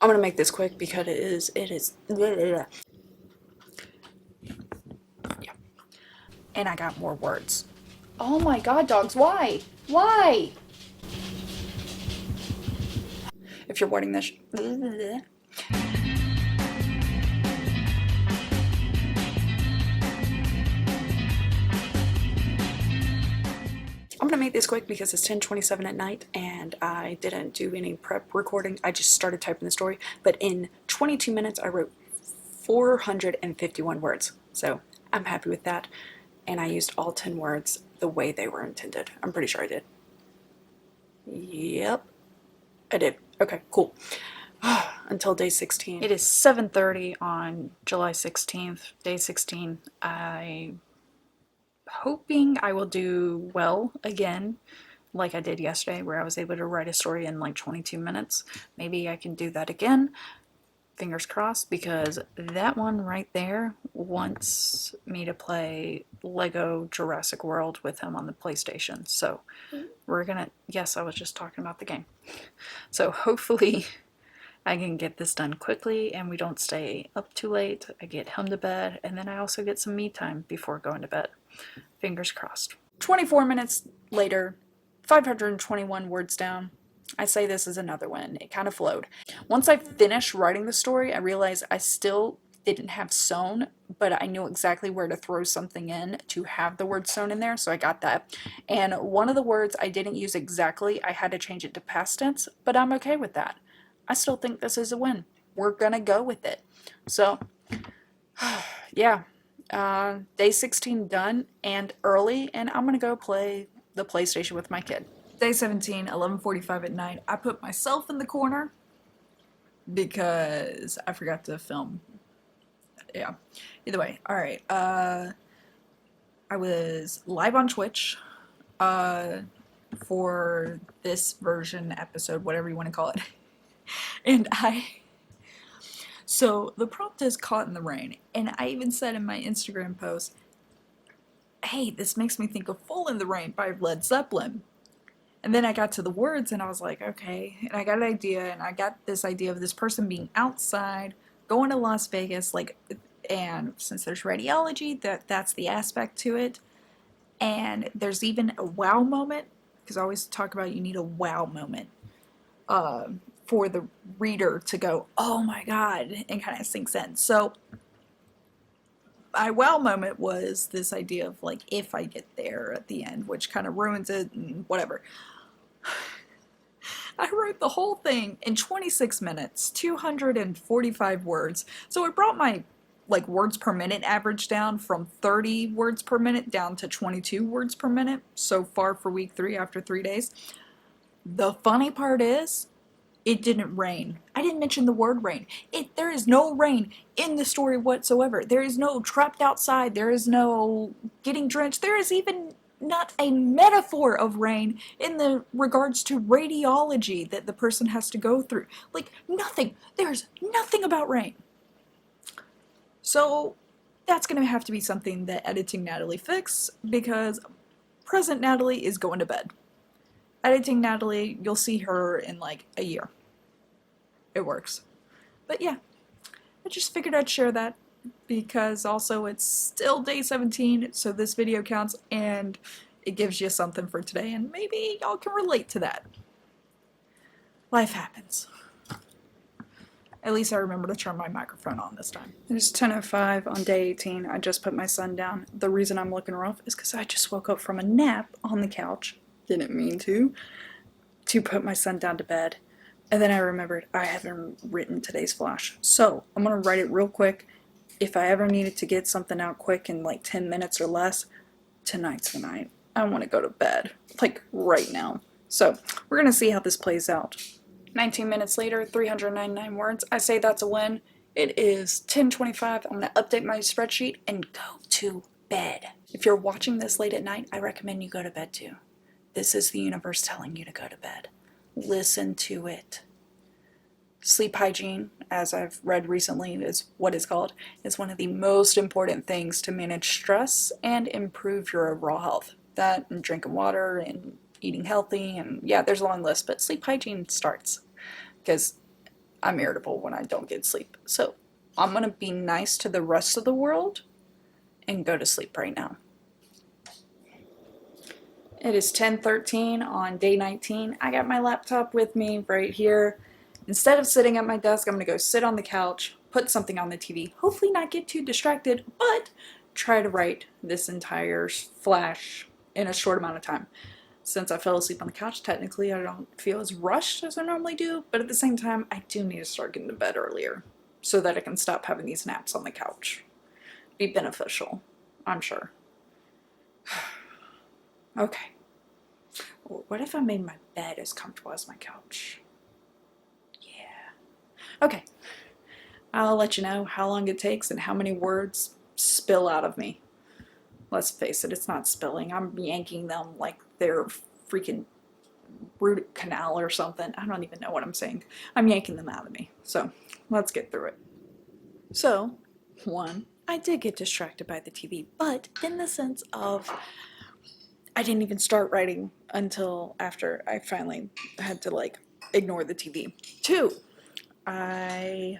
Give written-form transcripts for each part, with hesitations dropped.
I'm gonna make this quick because it is, yeah. And I got more words. Oh my god, dogs, why? Why? If you're wording this, I'm gonna make this quick because it's 10:27 at night and I didn't do any prep recording. I just started typing the story, but in 22 minutes I wrote 451 words. So I'm happy with that. And I used all 10 words the way they were intended. I'm pretty sure I did. Yep, I did. Okay, cool. Until day 16. It is 7:30 on July 16th, day 16. I'm hoping I will do well again, like I did yesterday, where I was able to write a story in like 22 minutes. Maybe I can do that again. Fingers crossed, because that one right there wants me to play Lego Jurassic World with him on the PlayStation. So we're gonna, yes, I was just talking about the game. So hopefully I can get this done quickly and we don't stay up too late. I get him to bed and then I also get some me time before going to bed. Fingers crossed. 24 minutes later, 521 words down. I say this is another one. It kind of flowed. Once I finished writing the story, I realized I still didn't have sewn, but I knew exactly where to throw something in to have the word sewn in there, so I got that. And one of the words I didn't use exactly, I had to change it to past tense, but I'm okay with that. I still think this is a win. We're gonna go with it. So, yeah. Day 16 done and early, and I'm gonna go play the PlayStation with my kid. Day 17, 11:45 at night. I put myself in the corner because I forgot to film. Yeah. Either way, all right. I was live on Twitch for this version episode, whatever you want to call it. And so the prompt is Caught in the Rain, and I even said in my Instagram post, hey, this makes me think of Fall in the Rain by Led Zeppelin. And then I got to the words and I was like, okay, and I got an idea, and I got this idea of this person being outside, going to Las Vegas, like, and since there's radiology, that's the aspect to it. And there's even a wow moment, because I always talk about you need a wow moment for the reader to go, oh my god, and kind of sinks in. So my wow moment was this idea of like, if I get there at the end, which kind of ruins it and whatever. I wrote the whole thing in 26 minutes, 245 words. So it brought my like words per minute average down from 30 words per minute down to 22 words per minute so far for week 3 after 3 days. The funny part is it didn't rain. I didn't mention the word rain. There is no rain in the story whatsoever. There is no trapped outside. There is no getting drenched. There is even not a metaphor of rain in the regards to radiology that the person has to go through. Like, nothing. There's nothing about rain. So that's going to have to be something that editing Natalie fix, because present Natalie is going to bed. Editing Natalie, you'll see her in like a year. It works. But yeah, I just figured I'd share that, because also it's still day 17, so this video counts and it gives you something for today, and maybe y'all can relate to that. Life happens. At least I remember to turn my microphone on this time. It is 10:05 on day 18. I just put my son down. The reason I'm looking rough is because I just woke up from a nap on the couch. Didn't mean to put my son down to bed. And then I remembered I haven't written today's flash. So I'm going to write it real quick. If I ever needed to get something out quick in like 10 minutes or less, tonight's the night. I want to go to bed, like right now. So we're going to see how this plays out. 19 minutes later, 399 words. I say that's a win. It is 10:25. I'm going to update my spreadsheet and go to bed. If you're watching this late at night, I recommend you go to bed too. This is the universe telling you to go to bed. Listen to it. Sleep hygiene, as I've read recently, is what it's called, is one of the most important things to manage stress and improve your overall health. That and drinking water and eating healthy, and yeah, there's a long list, but sleep hygiene starts. Because I'm irritable when I don't get sleep. So I'm gonna be nice to the rest of the world and go to sleep right now. It is 10:13 on day 19. I got my laptop with me right here. Instead of sitting at my desk, I'm gonna go sit on the couch, put something on the TV, hopefully not get too distracted, but try to write this entire flash in a short amount of time. Since I fell asleep on the couch, technically I don't feel as rushed as I normally do, but at the same time, I do need to start getting to bed earlier so that I can stop having these naps on the couch. Be beneficial, I'm sure. Okay. What if I made my bed as comfortable as my couch? Yeah. Okay. I'll let you know how long it takes and how many words spill out of me. Let's face it, it's not spilling. I'm yanking them like they're freaking root canal or something. I don't even know what I'm saying. I'm yanking them out of me. So let's get through it. So, one, I did get distracted by the TV, but in the sense of I didn't even start writing until after I finally had to like ignore the TV. Two, I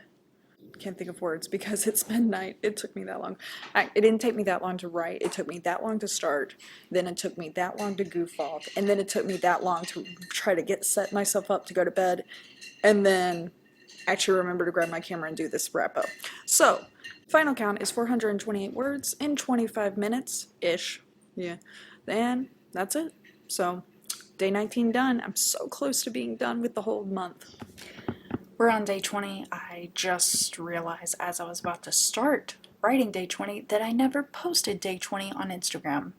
can't think of words because it's midnight. It took me that long. It didn't take me that long to write. It took me that long to start. Then it took me that long to goof off. And then it took me that long to try to set myself up to go to bed. And then actually remember to grab my camera and do this wrap up. So, final count is 428 words in 25 minutes-ish. Yeah. And that's it. So, day 19 done. I'm so close to being done with the whole month. We're on day 20. I just realized as I was about to start writing day 20 that I never posted day 20 on Instagram.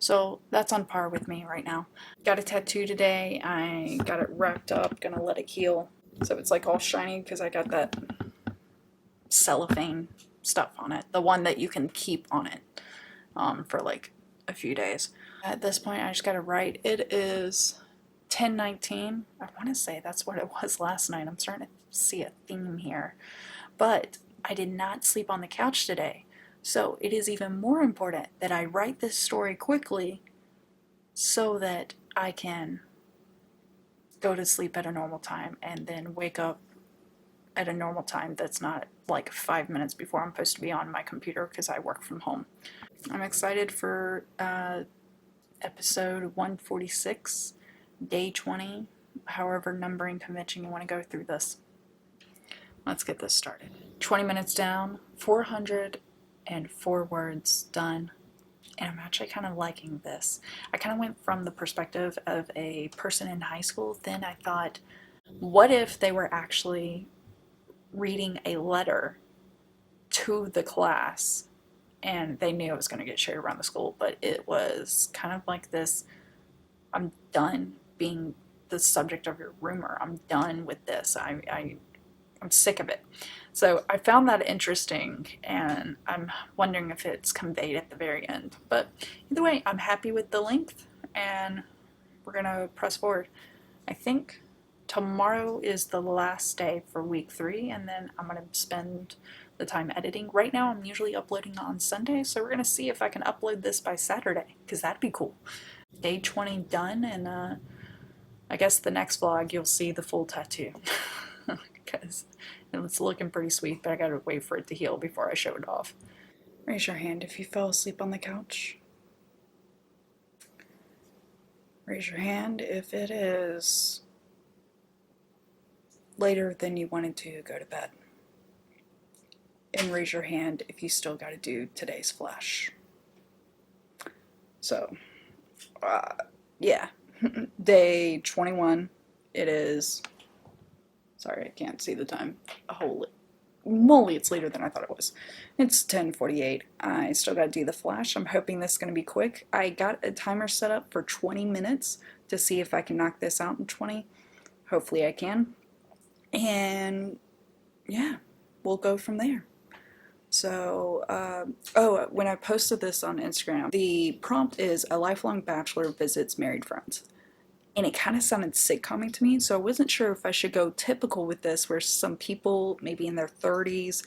So that's on par with me right now. Got a tattoo today. I got it wrapped up, gonna let it heal. So it's like all shiny because I got that cellophane stuff on it. The one that you can keep on it for like a few days. At this point, I just gotta write. It is 10:19. I want to say that's what it was last night. I'm starting to see a theme here. But I did not sleep on the couch today. So it is even more important that I write this story quickly so that I can go to sleep at a normal time and then wake up at a normal time that's not like 5 minutes before I'm supposed to be on my computer because I work from home. I'm excited for episode 146, day 20, however numbering convention you want to go through this. Let's get this started. 20 minutes down, 404 words done, and I'm actually kind of liking this. I kind of went from the perspective of a person in high school. Then I thought, what if they were actually reading a letter to the class and they knew it was going to get shared around the school, but it was kind of like this, I'm done being the subject of your rumor. I'm done with this. I'm sick of it. So I found that interesting, and I'm wondering if it's conveyed at the very end. But either way, I'm happy with the length, and we're gonna press forward. I think tomorrow is the last day for week 3, and then I'm gonna spend the time editing. Right now, I'm usually uploading on Sunday, so we're gonna see if I can upload this by Saturday, because that'd be cool. Day 20 done, and I guess the next vlog you'll see the full tattoo. Because it's looking pretty sweet, but I gotta wait for it to heal before I show it off. Raise your hand if you fell asleep on the couch. Raise your hand if it is later than you wanted to go to bed. And raise your hand if you still gotta do today's flash. So, yeah. Day 21. It is... Sorry, I can't see the time. Holy moly, it's later than I thought it was. It's 10:48. I still gotta do the flash. I'm hoping this is gonna be quick. I got a timer set up for 20 minutes to see if I can knock this out in 20. Hopefully I can. And yeah, we'll go from there. So, when I posted this on Instagram, the prompt is a lifelong bachelor visits married friends. And it kind of sounded sitcom-y to me, so I wasn't sure if I should go typical with this, where some people, maybe in their 30s,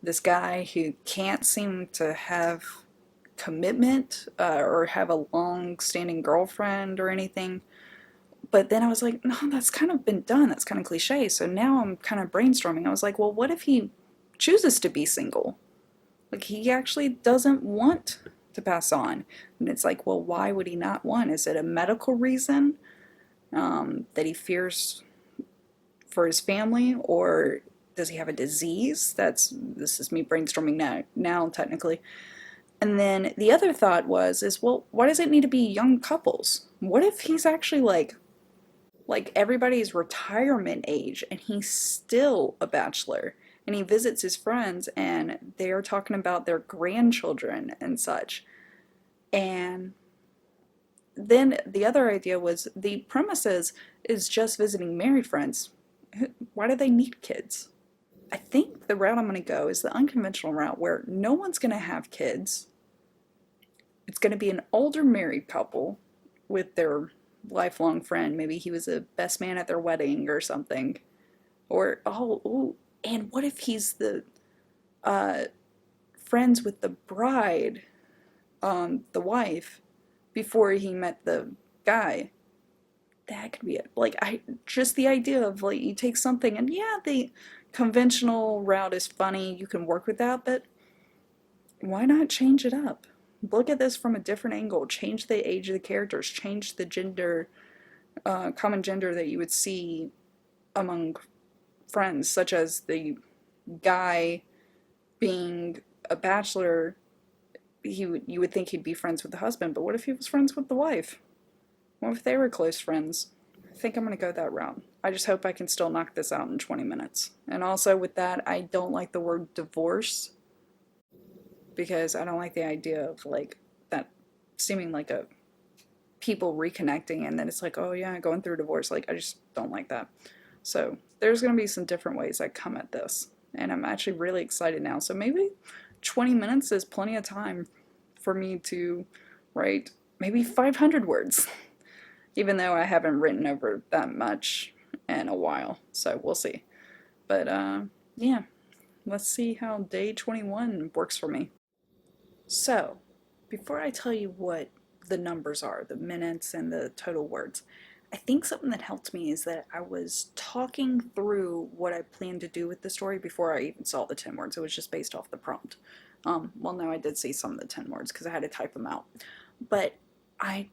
this guy who can't seem to have commitment or have a long-standing girlfriend or anything, But then I was like, no, that's kind of been done. That's kind of cliche. So now I'm kind of brainstorming. I was like, well, what if he chooses to be single? Like, he actually doesn't want to pass on. And it's like, well, why would he not want? Is it a medical reason that he fears for his family? Or does he have a disease? This is me brainstorming now technically. And then the other thought is, well, why does it need to be young couples? What if he's actually like everybody's retirement age and he's still a bachelor and he visits his friends and they're talking about their grandchildren and such. And then the other idea was the premises is just visiting married friends. Why do they need kids? I think the route I'm going to go is the unconventional route where no one's going to have kids. It's going to be an older married couple with their lifelong friend. Maybe he was a best man at their wedding or something. Or, oh, ooh, and what if he's the uh, friends with the bride, the wife, before he met the guy? That could be it. Like, just the idea of like you take something and yeah, the conventional route is funny, you can work with that, but why not change it up? Look at this from a different angle. Change the age of the characters. Change the gender, common gender that you would see among friends, such as the guy being a bachelor. You would think he'd be friends with the husband, but what if he was friends with the wife? What if they were close friends? I think I'm gonna go that route. I just hope I can still knock this out in 20 minutes. And also with that, I don't like the word divorce because I don't like the idea of like that seeming like a people reconnecting and then it's like, oh yeah, going through a divorce. Like, I just don't like that. So there's going to be some different ways I come at this. And I'm actually really excited now. So maybe 20 minutes is plenty of time for me to write maybe 500 words, even though I haven't written over that much in a while. So we'll see. But yeah, let's see how day 21 works for me. So, before I tell you what the numbers are, the minutes and the total words, I think something that helped me is that I was talking through what I planned to do with the story before I even saw the 10 words. It was just based off the prompt. Well, no, I did see some of the 10 words because I had to type them out. But I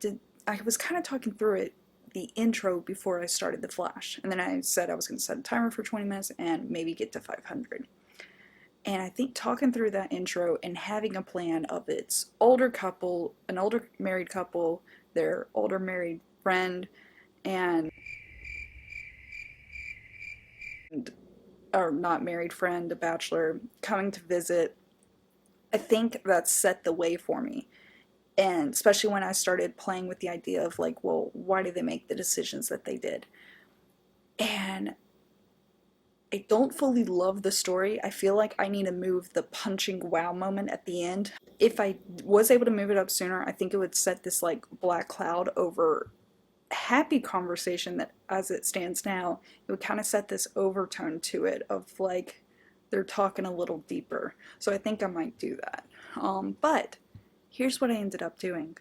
was kind of talking through it, the intro, before I started the flash. And then I said I was going to set a timer for 20 minutes and maybe get to 500. And I think talking through that intro and having a plan of its older couple, an older married couple, their older married friend, and or not married friend, a bachelor, coming to visit, I think that set the way for me. And especially when I started playing with the idea of like, well, why did they make the decisions that they did? And I don't fully love the story. I feel like I need to move the punching wow moment at the end. If I was able to move it up sooner, I think it would set this like black cloud over happy conversation that as it stands now, it would kind of set this overtone to it of like they're talking a little deeper. So I think I might do that. But here's what I ended up doing.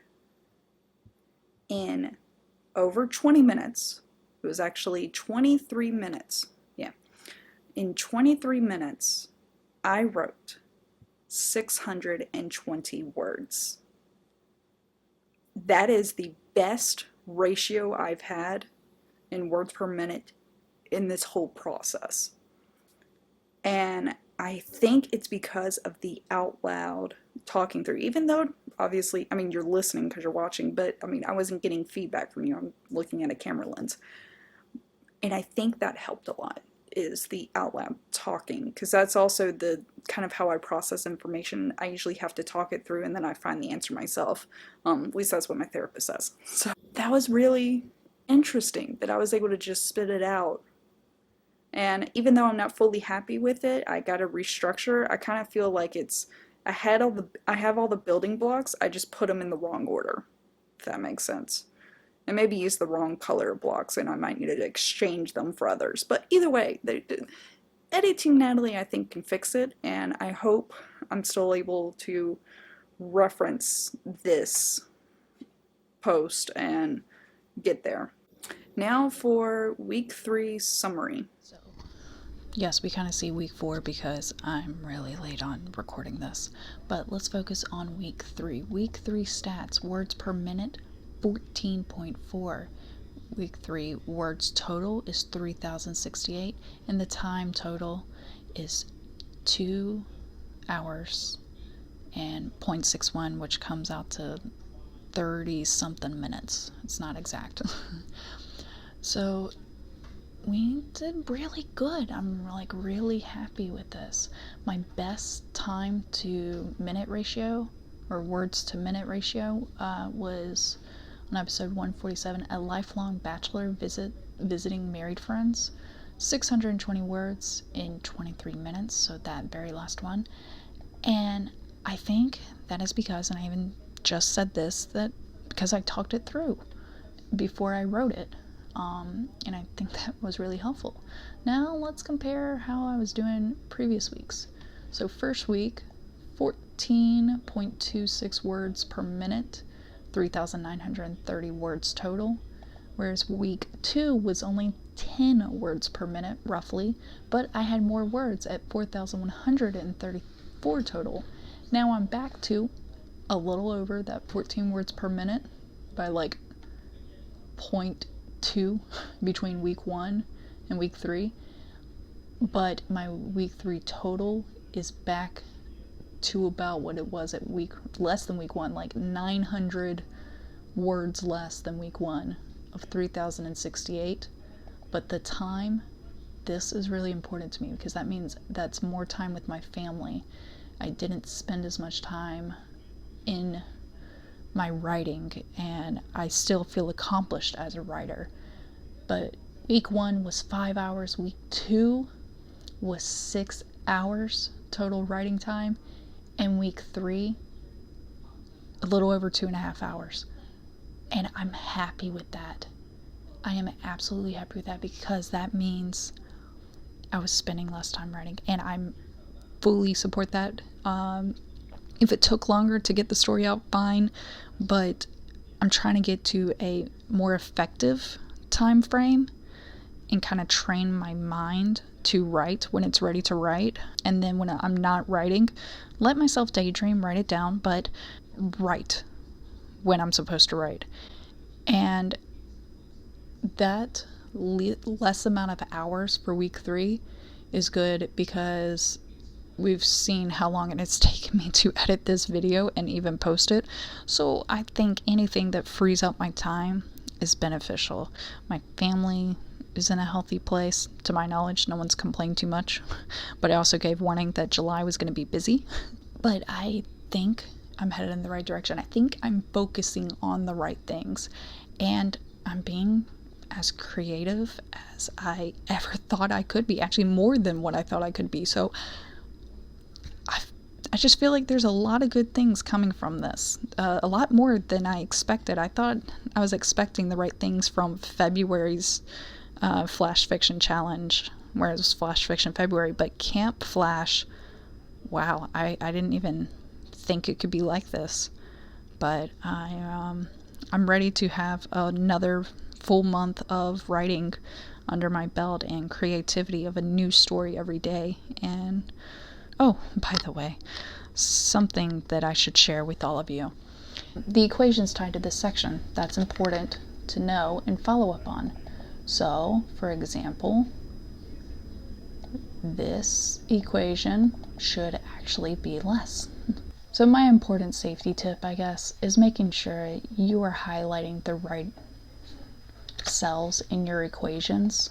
In over 20 minutes, it was actually 23 minutes. Yeah. In 23 minutes, I wrote 620 words. That is the best ratio I've had in words per minute in this whole process. And I think it's because of the out loud talking through, even though obviously, I mean, you're listening because you're watching, but I mean, I wasn't getting feedback from you. I'm looking at a camera lens. And I think that helped a lot is the out loud talking because that's also the kind of how I process information. I usually have to talk it through and then I find the answer myself. At least that's what my therapist says. So that was really interesting that I was able to just spit it out. And even though I'm not fully happy with it, I got to restructure. I kind of feel like I have all the building blocks. I just put them in the wrong order, if that makes sense. And maybe use the wrong color blocks and I might need to exchange them for others. But either way, editing Natalie I think can fix it and I hope I'm still able to reference this post and get there. Now for week 3 summary. So, yes, we kind of see week 4 because I'm really late on recording this. But let's focus on week 3. Week 3 stats: words per minute, 14.4. Week 3 words total is 3,068, and the time total is 2 hours and 0.61, which comes out to 30 something minutes. It's not exact. So we did really good. I'm like really happy with this. My best time to minute ratio, or words to minute ratio, was on episode 147, A Lifelong Bachelor Visiting Married Friends. 620 words in 23 minutes, so that very last one. And I think that is because, and I even just said this, that because I talked it through before I wrote it. And I think that was really helpful. Now let's compare how I was doing previous weeks. So first week, 14.26 words per minute, 3,930 words total. Whereas week 2 was only 10 words per minute, roughly, but I had more words at 4,134 total. Now I'm back to a little over that 14 words per minute by like 0.2 between week 1 and week 3, but my week 3 total is back to about what it was at less than week 1, like 900 words less than week 1 of 3,068. But the time, this is really important to me because that means that's more time with my family. I didn't spend as much time in my writing, and I still feel accomplished as a writer. But week 1 was 5 hours, week 2 was 6 hours total writing time, and week 3 a little over 2.5 hours. And I'm happy with that. I am absolutely happy with that because that means I was spending less time writing, and I'm fully support that. If it took longer to get the story out, fine, but I'm trying to get to a more effective time frame and kind of train my mind to write when it's ready to write. And then when I'm not writing, let myself daydream, write it down, but write when I'm supposed to write. And that less amount of hours for week 3 is good because we've seen how long it has taken me to edit this video and even post it. So I think anything that frees up my time is beneficial. My family is in a healthy place. To my knowledge, no one's complained too much. But I also gave warning that July was going to be busy. But I think I'm headed in the right direction. I think I'm focusing on the right things. And I'm being as creative as I ever thought I could be. Actually, more than what I thought I could be. So I just feel like there's a lot of good things coming from this. A lot more than I expected. I thought I was expecting the right things from February's Flash Fiction Challenge, where it was Flash Fiction February, but Camp Flash, wow, I didn't even think it could be like this. But I'm ready to have another full month of writing under my belt and creativity of a new story every day. And oh, by the way, something that I should share with all of you. The equations tied to this section, that's important to know and follow up on. So, for example, this equation should actually be less. So my important safety tip, I guess, is making sure you are highlighting the right cells in your equations.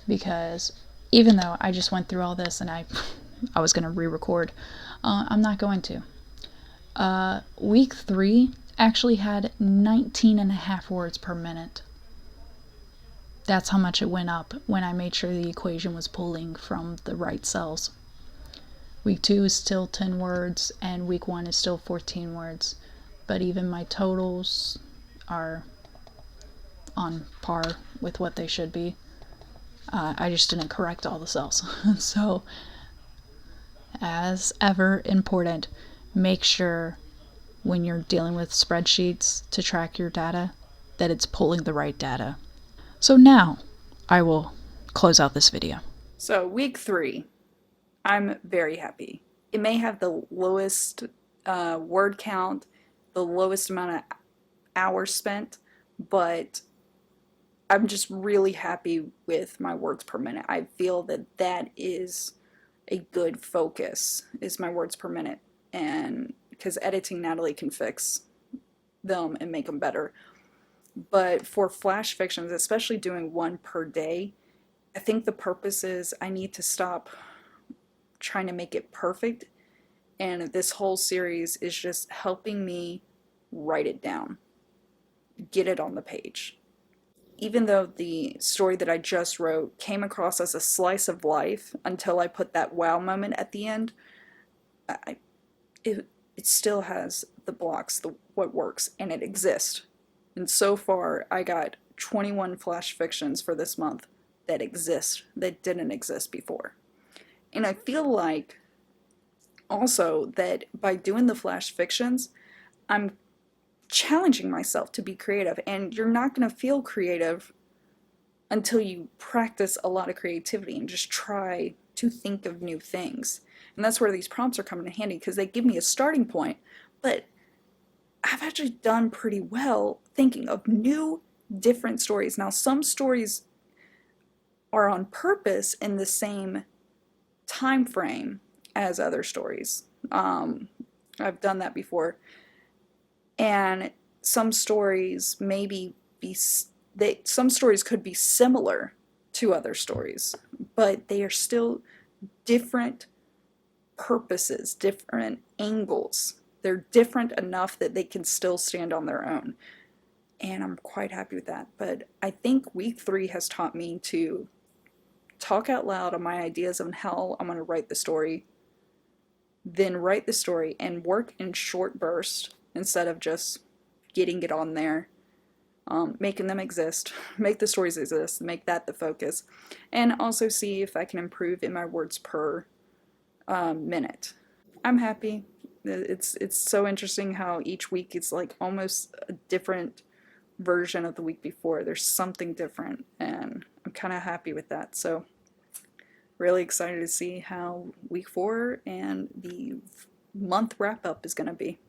Because even though I just went through all this and I was going to re-record, I'm not going to. Week 3 actually had 19.5 words per minute. That's how much it went up when I made sure the equation was pulling from the right cells. Week 2 is still 10 words, and week 1 is still 14 words. But even my totals are on par with what they should be. I just didn't correct all the cells. So, as ever important, make sure when you're dealing with spreadsheets to track your data that it's pulling the right data. So now I will close out this video. So week 3, I'm very happy. It may have the lowest word count, the lowest amount of hours spent, but I'm just really happy with my words per minute. I feel that that is a good focus, is my words per minute. And because editing Natalie can fix them and make them better. But for flash fictions, especially doing one per day, I think the purpose is I need to stop trying to make it perfect. And this whole series is just helping me write it down, get it on the page. Even though the story that I just wrote came across as a slice of life until I put that wow moment at the end, I, it still has the blocks, what works, and it exists. And so far, I got 21 flash fictions for this month that exist, that didn't exist before. And I feel like also that by doing the flash fictions, I'm challenging myself to be creative. And you're not going to feel creative until you practice a lot of creativity and just try to think of new things. And that's where these prompts are coming in handy, because they give me a starting point, but I've actually done pretty well thinking of new, different stories. Now, some stories are on purpose in the same time frame as other stories. I've done that before. And some stories maybe some stories could be similar to other stories, but they are still different purposes, different angles. They're different enough that they can still stand on their own. And I'm quite happy with that. But I think week 3 has taught me to talk out loud on my ideas on how I'm going to write the story, then write the story and work in short bursts instead of just getting it on there, making them exist, make the stories exist, make that the focus, and also see if I can improve in my words per minute. I'm happy. It's so interesting how each week is like almost a different version of the week before. There's something different, and I'm kind of happy with that. So really excited to see how week 4 and the month wrap up is going to be.